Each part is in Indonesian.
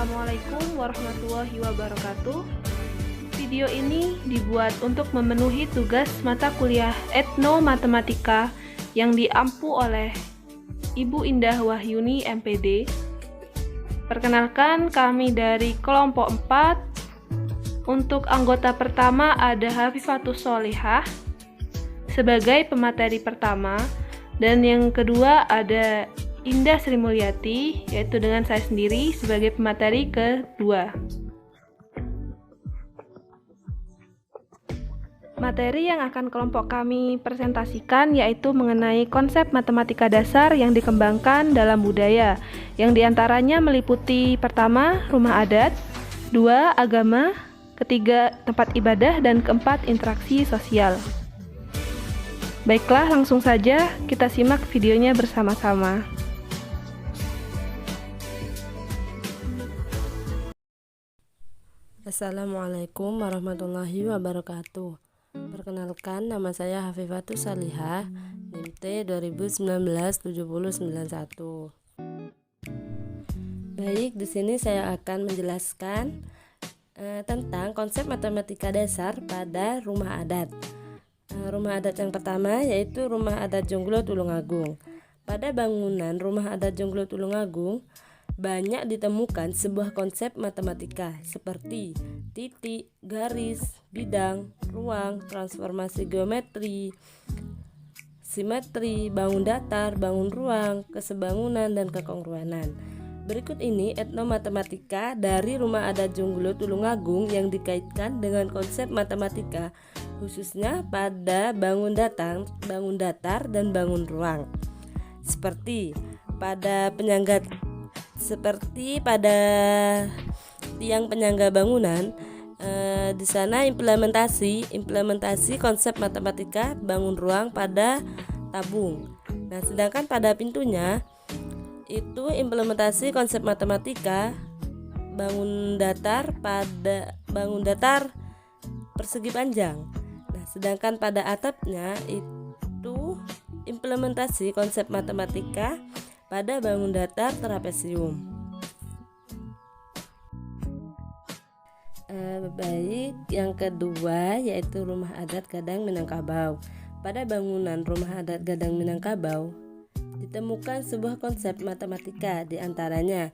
Assalamualaikum warahmatullahi wabarakatuh. Video ini dibuat untuk memenuhi tugas mata kuliah Etnomatematika yang diampu oleh Ibu Indah Wahyuni MPD. Perkenalkan, kami dari kelompok 4. Untuk anggota pertama ada Hafifatus Sholihah sebagai pemateri pertama, dan yang kedua ada Indah Sri Mulyati, yaitu dengan saya sendiri sebagai pemateri kedua. Materi yang akan kelompok kami presentasikan yaitu mengenai konsep matematika dasar yang dikembangkan dalam budaya, yang diantaranya meliputi pertama, rumah adat, dua, agama, ketiga, tempat ibadah, dan keempat, interaksi sosial. Baiklah, langsung saja kita simak videonya bersama-sama. Assalamualaikum warahmatullahi wabarakatuh. Perkenalkan, nama saya Hafifatus Sholihah, NIM T 2019-7091. Baik, di sini saya akan menjelaskan tentang konsep matematika dasar pada rumah adat. Rumah adat yang pertama yaitu rumah adat Jonggolo Tulungagung. Pada bangunan rumah adat Jonggolo Tulungagung banyak ditemukan sebuah konsep matematika seperti titik, garis, bidang, ruang, transformasi geometri, simetri, bangun datar, bangun ruang, kesebangunan, dan kekongruanan. Berikut ini etnomatematika dari rumah adat Jonggolo Tulungagung yang dikaitkan dengan konsep matematika, khususnya pada bangun datar, dan bangun ruang. Seperti pada tiang penyangga bangunan, di sana implementasi konsep matematika bangun ruang pada tabung. Nah, sedangkan pada pintunya itu implementasi konsep matematika bangun datar persegi panjang. Nah, sedangkan pada atapnya itu implementasi konsep matematika pada bangun datar trapesium. Baik, yang kedua yaitu rumah adat Gadang Minangkabau. Pada bangunan rumah adat Gadang Minangkabau ditemukan sebuah konsep matematika, diantaranya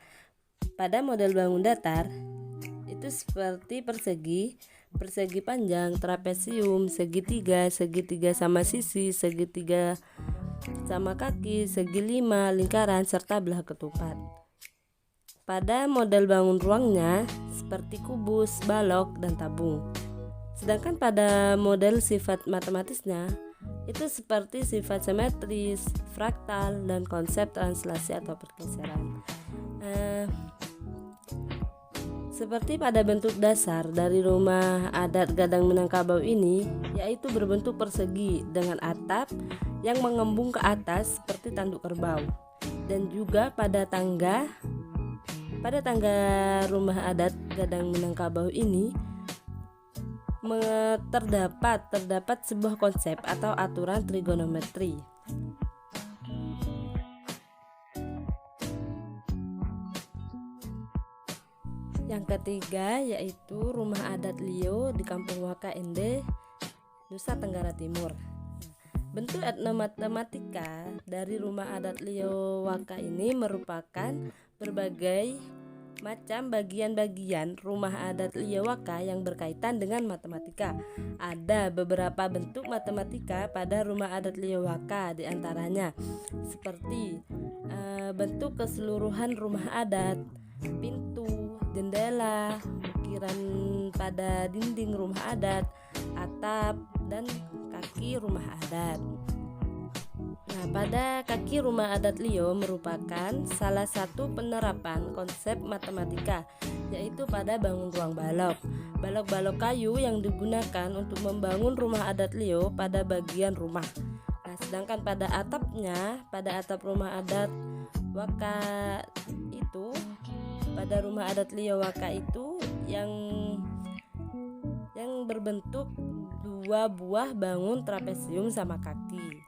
pada model bangun datar itu seperti persegi panjang, trapesium, segitiga sama sisi, segitiga sama kaki, segi lima, lingkaran, serta belah ketupat. Pada model bangun ruangnya seperti kubus, balok, dan tabung. Sedangkan pada model sifat matematisnya itu seperti sifat simetris, fraktal, dan konsep translasi atau pergeseran. Seperti pada bentuk dasar dari rumah adat Gadang Minangkabau ini, yaitu berbentuk persegi dengan atap yang mengembung ke atas seperti tanduk kerbau. Dan juga pada tangga rumah adat Gadang Minangkabau ini terdapat sebuah konsep atau aturan trigonometri. Yang ketiga yaitu rumah adat Lio di Kampung Waka Ende, Nusa Tenggara Timur. Bentuk etnomatematika dari rumah adat Lio Waka ini merupakan berbagai macam bagian-bagian rumah adat Lio Waka yang berkaitan dengan matematika. Ada beberapa bentuk matematika pada rumah adat Lio Waka, diantaranya seperti bentuk keseluruhan rumah adat, pintu, jendela, ukiran pada dinding rumah adat, atap, dan kaki rumah adat. Nah, pada kaki rumah adat Lio merupakan salah satu penerapan konsep matematika, yaitu pada bangun ruang balok kayu yang digunakan untuk membangun rumah adat Lio pada bagian rumah. Nah, sedangkan pada atap rumah adat Waka itu, pada rumah adat Lio Waka itu yang berbentuk dua buah bangun trapesium sama kaki.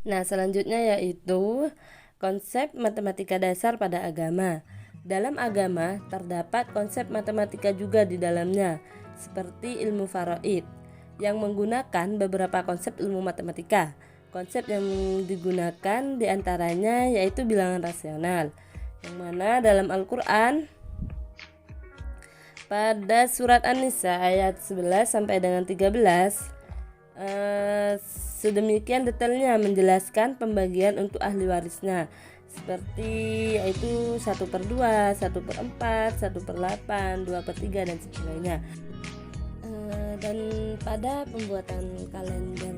Nah, selanjutnya yaitu konsep matematika dasar pada agama. Dalam agama terdapat konsep matematika juga di dalamnya, seperti ilmu faraid yang menggunakan beberapa konsep ilmu matematika. Konsep yang digunakan diantaranya yaitu bilangan rasional, yang mana dalam Al-Quran pada surat An-Nisa ayat 11 sampai dengan 13 sedemikian detailnya menjelaskan pembagian untuk ahli warisnya, seperti yaitu 1/2, 1/4, 1/8, 2/3 dan sebagainya. Dan pada pembuatan kalender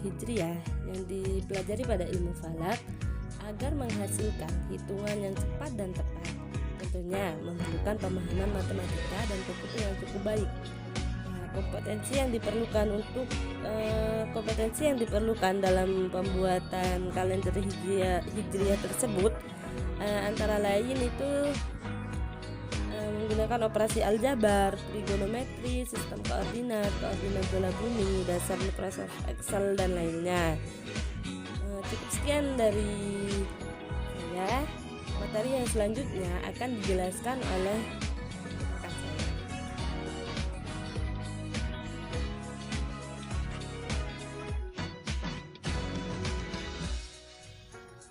Hijriah yang dipelajari pada ilmu falak, agar menghasilkan hitungan yang cepat dan tepat, tentunya memerlukan pemahaman matematika dan komputer yang cukup baik. Kompetensi yang diperlukan dalam pembuatan kalender hijriah tersebut antara lain itu menggunakan operasi aljabar, trigonometri, sistem koordinat bola bumi, dasar Microsoft Excel dan lainnya. Cukup sekian dari saya. Materi yang selanjutnya akan dijelaskan oleh rekan saya.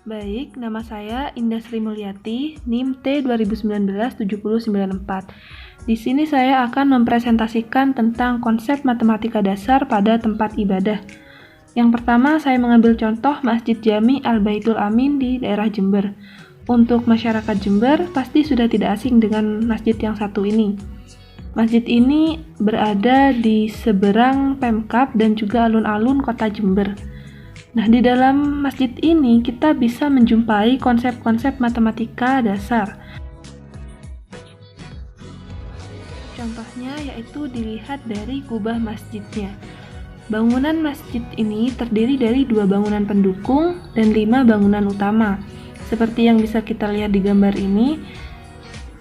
Baik, nama saya Indah Sri Mulyati, NIM T 2019-7094. Di sini saya akan mempresentasikan tentang konsep matematika dasar pada tempat ibadah. Yang pertama, saya mengambil contoh Masjid Jami Al-Baitul Amin di daerah Jember. Untuk masyarakat Jember, pasti sudah tidak asing dengan masjid yang satu ini. Masjid ini berada di seberang Pemkab dan juga alun-alun kota Jember. Nah, di dalam masjid ini kita bisa menjumpai konsep-konsep matematika dasar. Contohnya yaitu dilihat dari kubah masjidnya. Bangunan masjid ini terdiri dari 2 bangunan pendukung dan 5 bangunan utama. Seperti yang bisa kita lihat di gambar ini,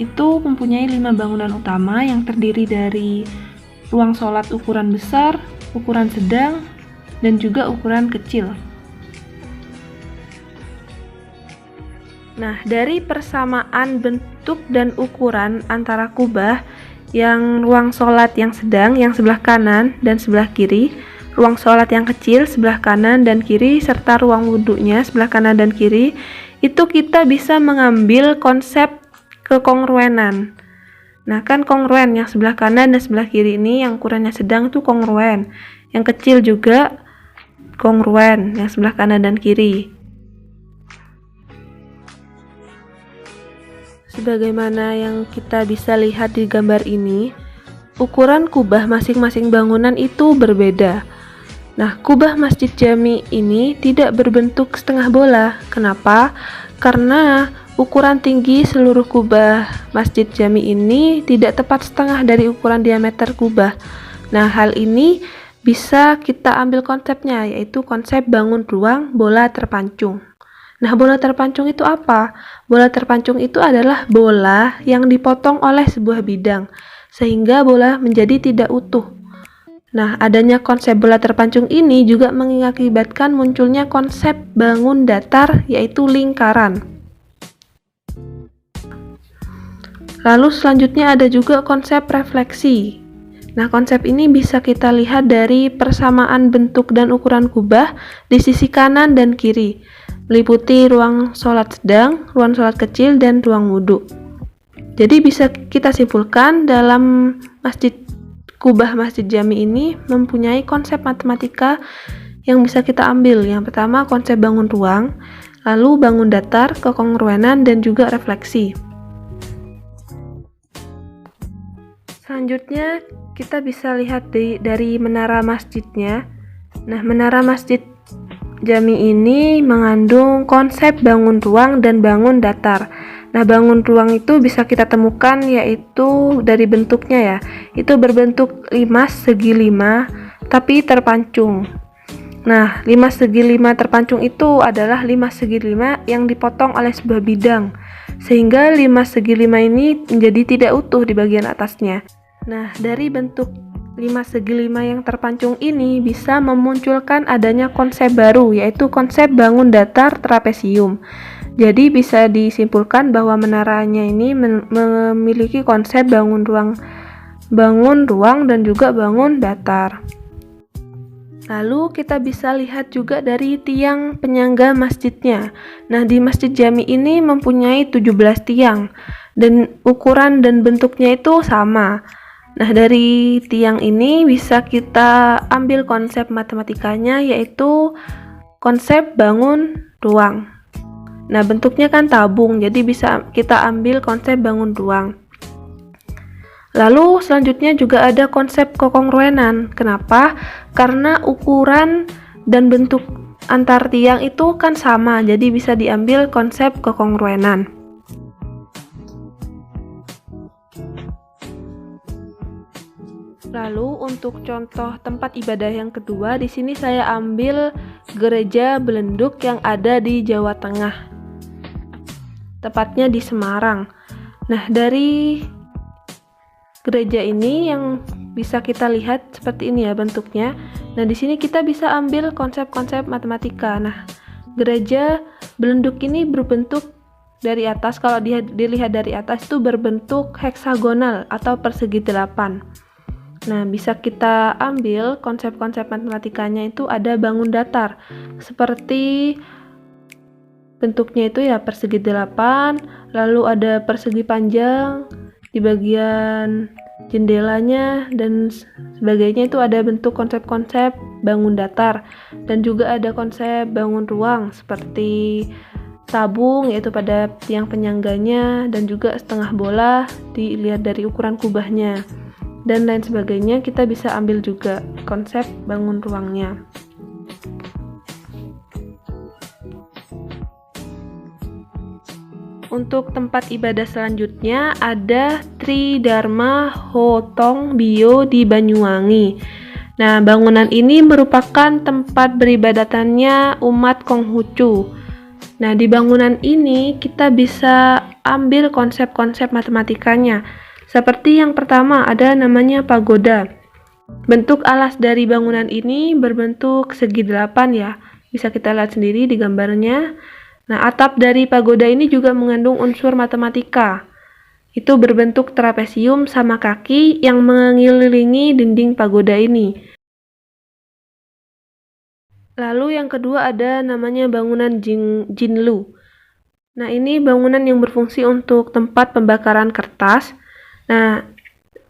itu mempunyai 5 bangunan utama yang terdiri dari ruang sholat ukuran besar, ukuran sedang, dan juga ukuran kecil. Nah, dari persamaan bentuk dan ukuran antara kubah, yang ruang sholat yang sedang yang sebelah kanan dan sebelah kiri, ruang sholat yang kecil sebelah kanan dan kiri, serta ruang wudhunya sebelah kanan dan kiri, itu kita bisa mengambil konsep kekongruenan. Nah, kan kongruen yang sebelah kanan dan sebelah kiri ini yang ukurannya sedang itu kongruen, yang kecil juga kongruen yang sebelah kanan dan kiri. Sebagaimana yang kita bisa lihat di gambar ini, ukuran kubah masing-masing bangunan itu berbeda. Nah, kubah Masjid Jami ini tidak berbentuk setengah bola. Kenapa? Karena ukuran tinggi seluruh kubah Masjid Jami ini tidak tepat setengah dari ukuran diameter kubah. Nah, hal ini bisa kita ambil konsepnya, yaitu konsep bangun ruang bola terpancung. Nah, bola terpancung itu apa? Bola terpancung itu adalah bola yang dipotong oleh sebuah bidang, sehingga bola menjadi tidak utuh. Nah, adanya konsep bola terpancung ini juga mengakibatkan munculnya konsep bangun datar, yaitu lingkaran. Lalu selanjutnya ada juga konsep refleksi. Nah, konsep ini bisa kita lihat dari persamaan bentuk dan ukuran kubah di sisi kanan dan kiri, meliputi ruang sholat sedang, ruang sholat kecil, dan ruang wudhu. Jadi bisa kita simpulkan dalam kubah Masjid Jami ini mempunyai konsep matematika yang bisa kita ambil. Yang pertama konsep bangun ruang, lalu bangun datar, kekongruenan, dan juga refleksi. Selanjutnya kita bisa lihat dari menara masjidnya. Nah, menara Masjid Jami ini mengandung konsep bangun ruang dan bangun datar. Nah, bangun ruang itu bisa kita temukan yaitu dari bentuknya ya. Itu berbentuk 5 segi 5 tapi terpancung. Nah, 5 segi 5 terpancung itu adalah 5 segi 5 yang dipotong oleh sebuah bidang. Sehingga 5 segi 5 ini menjadi tidak utuh di bagian atasnya. Nah, dari bentuk 5 segi 5 yang terpancung ini bisa memunculkan adanya konsep baru, yaitu konsep bangun datar trapesium. Jadi bisa disimpulkan bahwa menaranya ini memiliki konsep bangun ruang dan juga bangun datar. Lalu kita bisa lihat juga dari tiang penyangga masjidnya. Nah, di Masjid Jami ini mempunyai 17 tiang dan ukuran dan bentuknya itu sama. Nah, dari tiang ini bisa kita ambil konsep matematikanya, yaitu konsep bangun ruang. Nah, bentuknya kan tabung, jadi bisa kita ambil konsep bangun ruang. Lalu selanjutnya juga ada konsep kekongruenan. Kenapa? Karena ukuran dan bentuk antar tiang itu kan sama, jadi bisa diambil konsep kekongruenan. Lalu untuk contoh tempat ibadah yang kedua, di sini saya ambil gereja Belenduk yang ada di Jawa Tengah, tepatnya di Semarang. Nah, dari gereja ini yang bisa kita lihat seperti ini ya bentuknya. Nah, di sini kita bisa ambil konsep-konsep matematika. Nah, gereja Belenduk ini berbentuk dari atas, kalau dilihat dari atas itu berbentuk heksagonal atau persegi 8. Nah, bisa kita ambil konsep-konsep matematikanya itu ada bangun datar. Seperti bentuknya itu ya persegi 8, lalu ada persegi panjang di bagian jendelanya dan sebagainya, itu ada bentuk konsep-konsep bangun datar. Dan juga ada konsep bangun ruang seperti tabung, yaitu pada tiang penyangganya, dan juga setengah bola dilihat dari ukuran kubahnya. Dan lain sebagainya, kita bisa ambil juga konsep bangun ruangnya. Untuk tempat ibadah selanjutnya ada Tridharma Hotong Bio di Banyuwangi. Nah, bangunan ini merupakan tempat beribadatannya umat Konghucu. Nah, di bangunan ini kita bisa ambil konsep-konsep matematikanya. Seperti yang pertama ada namanya pagoda. Bentuk alas dari bangunan ini berbentuk segi 8 ya. Bisa kita lihat sendiri di gambarnya. Nah, atap dari pagoda ini juga mengandung unsur matematika. Itu berbentuk trapesium sama kaki yang mengelilingi dinding pagoda ini. Lalu yang kedua ada namanya bangunan Jinlu. Nah, ini bangunan yang berfungsi untuk tempat pembakaran kertas. Nah,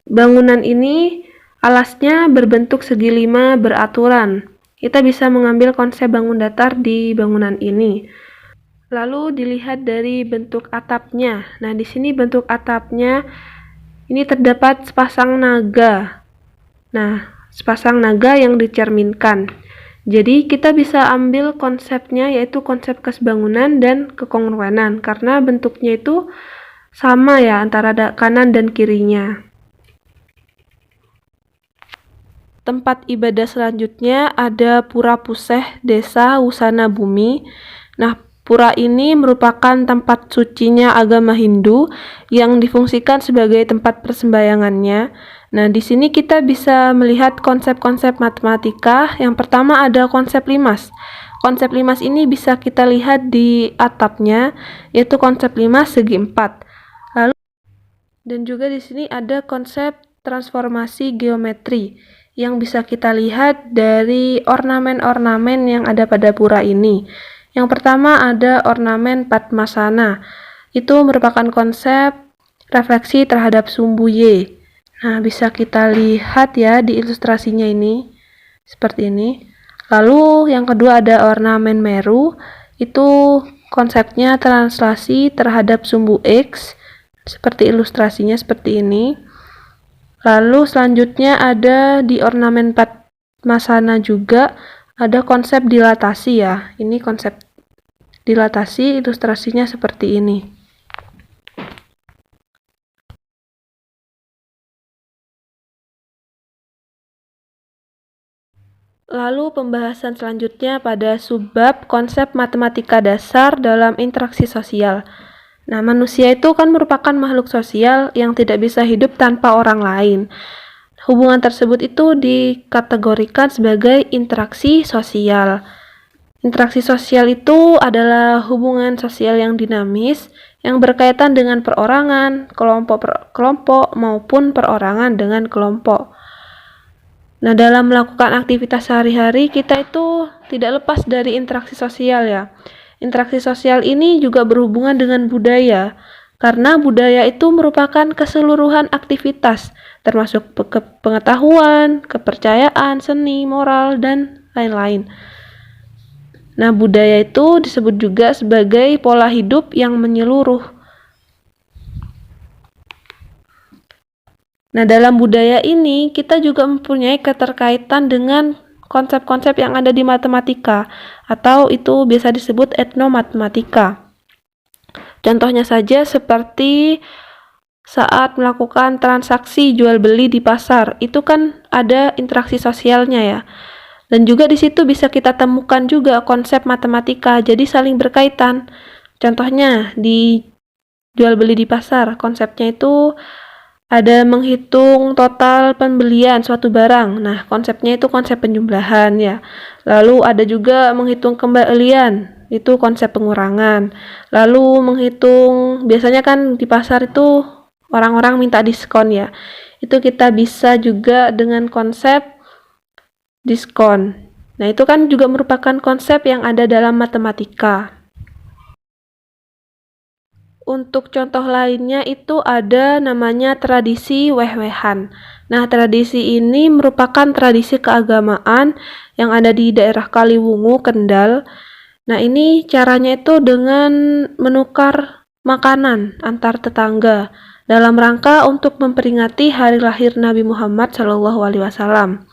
bangunan ini alasnya berbentuk segi 5 beraturan. Kita bisa mengambil konsep bangun datar di bangunan ini. Lalu dilihat dari bentuk atapnya. Nah, di sini bentuk atapnya ini terdapat sepasang naga. Nah, sepasang naga yang dicerminkan. Jadi kita bisa ambil konsepnya, yaitu konsep kesebangunan dan kekongruenan, karena bentuknya itu sama ya antara kanan dan kirinya. Tempat ibadah selanjutnya ada Pura Puseh Desa Wusana Bumi. Nah, pura ini merupakan tempat sucinya agama Hindu yang difungsikan sebagai tempat persembahyangannya. Nah, di sini kita bisa melihat konsep-konsep matematika. Yang pertama ada konsep limas. Konsep limas ini bisa kita lihat di atapnya, yaitu konsep limas segi 4. Dan juga di sini ada konsep transformasi geometri yang bisa kita lihat dari ornamen-ornamen yang ada pada pura ini. Yang pertama ada ornamen Padmasana. Itu merupakan konsep refleksi terhadap sumbu Y. Nah, bisa kita lihat ya di ilustrasinya ini. Seperti ini. Lalu yang kedua ada ornamen Meru. Itu konsepnya translasi terhadap sumbu X. Seperti ilustrasinya seperti ini. Lalu selanjutnya ada di ornamen Padmasana juga ada konsep dilatasi ya. Ini konsep dilatasi, ilustrasinya seperti ini. Lalu pembahasan selanjutnya pada subbab konsep matematika dasar dalam interaksi sosial. Nah, manusia itu kan merupakan makhluk sosial yang tidak bisa hidup tanpa orang lain. hubungan tersebut itu dikategorikan sebagai interaksi sosial. Interaksi sosial itu adalah hubungan sosial yang dinamis yang berkaitan dengan perorangan, kelompok maupun perorangan dengan kelompok. Nah, dalam melakukan aktivitas sehari-hari kita itu tidak lepas dari interaksi sosial ya. Interaksi sosial ini juga berhubungan dengan budaya, karena budaya itu merupakan keseluruhan aktivitas, termasuk pengetahuan, kepercayaan, seni, moral, dan lain-lain. Nah, budaya itu disebut juga sebagai pola hidup yang menyeluruh. Nah, dalam budaya ini kita juga mempunyai keterkaitan dengan konsep-konsep yang ada di matematika, atau itu biasa disebut etnomatematika. Contohnya saja seperti saat melakukan transaksi jual beli di pasar, itu kan ada interaksi sosialnya ya. Dan juga di situ bisa kita temukan juga konsep matematika, jadi saling berkaitan. Contohnya di jual beli di pasar, konsepnya itu ada menghitung total pembelian suatu barang. Nah, konsepnya itu konsep penjumlahan ya. Lalu ada juga menghitung kembalian, itu konsep pengurangan. Lalu menghitung, biasanya kan di pasar itu orang-orang minta diskon ya. Itu kita bisa juga dengan konsep diskon. Nah, itu kan juga merupakan konsep yang ada dalam matematika. Untuk contoh lainnya itu ada namanya tradisi weh-wehan. Nah, tradisi ini merupakan tradisi keagamaan yang ada di daerah Kaliwungu, Kendal. Nah, ini caranya itu dengan menukar makanan antar tetangga dalam rangka untuk memperingati hari lahir Nabi Muhammad SAW.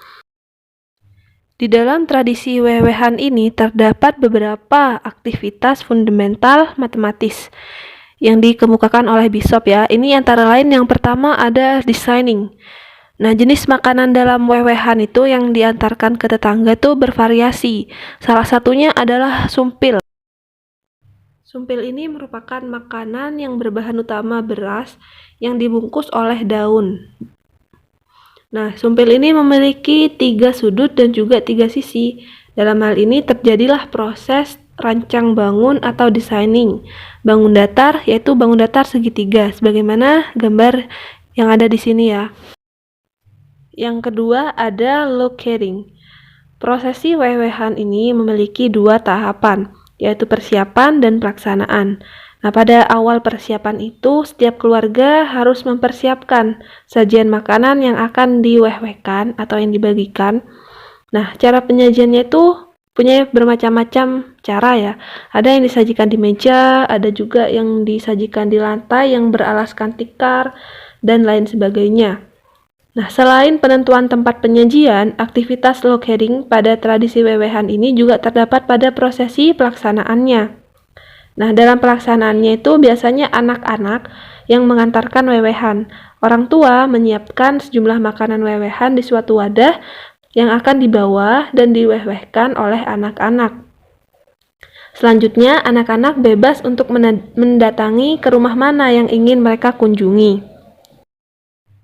Di dalam tradisi weh-wehan ini terdapat beberapa aktivitas fundamental matematis yang dikemukakan oleh Bishop ya. Ini antara lain yang pertama ada designing. Nah, jenis makanan dalam weh-wehan itu yang diantarkan ke tetangga itu bervariasi. Salah satunya adalah sumpil. Sumpil ini merupakan makanan yang berbahan utama beras yang dibungkus oleh daun. Nah, sumpil ini memiliki 3 sudut dan juga 3 sisi. Dalam hal ini terjadilah proses rancang bangun atau designing. Bangun datar, yaitu bangun datar segitiga, sebagaimana gambar yang ada di sini ya. Yang kedua ada locating. Prosesi weh-wehan ini memiliki 2 tahapan, yaitu persiapan dan pelaksanaan. Nah, pada awal persiapan itu, setiap keluarga harus mempersiapkan sajian makanan yang akan diweh-wehkan atau yang dibagikan. Nah, cara penyajiannya itu punya bermacam-macam cara ya. Ada yang disajikan di meja, ada juga yang disajikan di lantai yang beralaskan tikar, dan lain sebagainya. Nah, selain penentuan tempat penyajian, aktivitas locating pada tradisi weh-wehan ini juga terdapat pada prosesi pelaksanaannya. Nah, dalam pelaksanaannya itu biasanya anak-anak yang mengantarkan weh-wehan. Orang tua menyiapkan sejumlah makanan weh-wehan di suatu wadah yang akan dibawa dan diweh-wehkan oleh anak-anak. Selanjutnya, anak-anak bebas untuk mendatangi ke rumah mana yang ingin mereka kunjungi.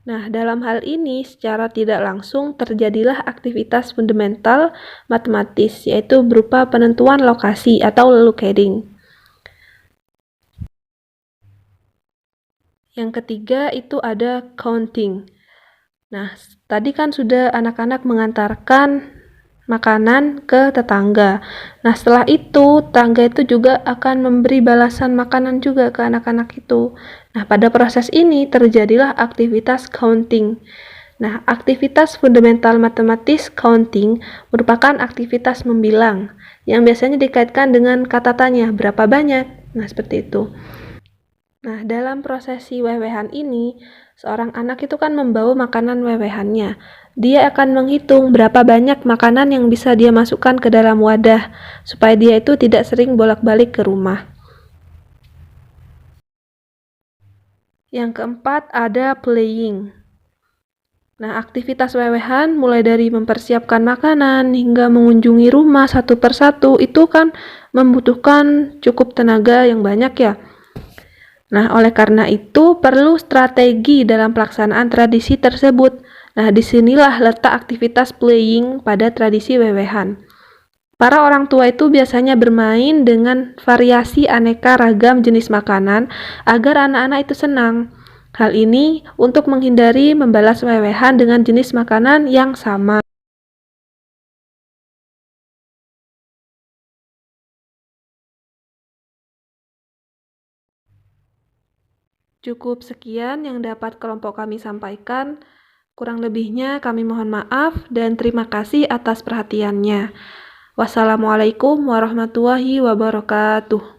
Nah, dalam hal ini secara tidak langsung terjadilah aktivitas fundamental matematis, yaitu berupa penentuan lokasi atau locating. Yang ketiga itu ada counting. Nah, tadi kan sudah anak-anak mengantarkan makanan ke tetangga. Nah, setelah itu, tetangga itu juga akan memberi balasan makanan juga ke anak-anak itu. Nah, pada proses ini terjadilah aktivitas counting. Nah, aktivitas fundamental matematis counting merupakan aktivitas membilang yang biasanya dikaitkan dengan kata tanya, berapa banyak? Nah, seperti itu. Nah, dalam prosesi weh-wehan ini, seorang anak itu kan membawa makanan weh-wehannya. Dia akan menghitung berapa banyak makanan yang bisa dia masukkan ke dalam wadah, supaya dia itu tidak sering bolak-balik ke rumah. Yang keempat ada playing. Nah, aktivitas weh-wehan mulai dari mempersiapkan makanan hingga mengunjungi rumah satu persatu itu kan membutuhkan cukup tenaga yang banyak ya. Nah, oleh karena itu perlu strategi dalam pelaksanaan tradisi tersebut. Nah, disinilah letak aktivitas playing pada tradisi wewehan. Para orang tua itu biasanya bermain dengan variasi aneka ragam jenis makanan agar anak-anak itu senang. Hal ini untuk menghindari membalas wewehan dengan jenis makanan yang sama. Cukup sekian yang dapat kelompok kami sampaikan. Kurang lebihnya kami mohon maaf dan terima kasih atas perhatiannya. Wassalamualaikum warahmatullahi wabarakatuh.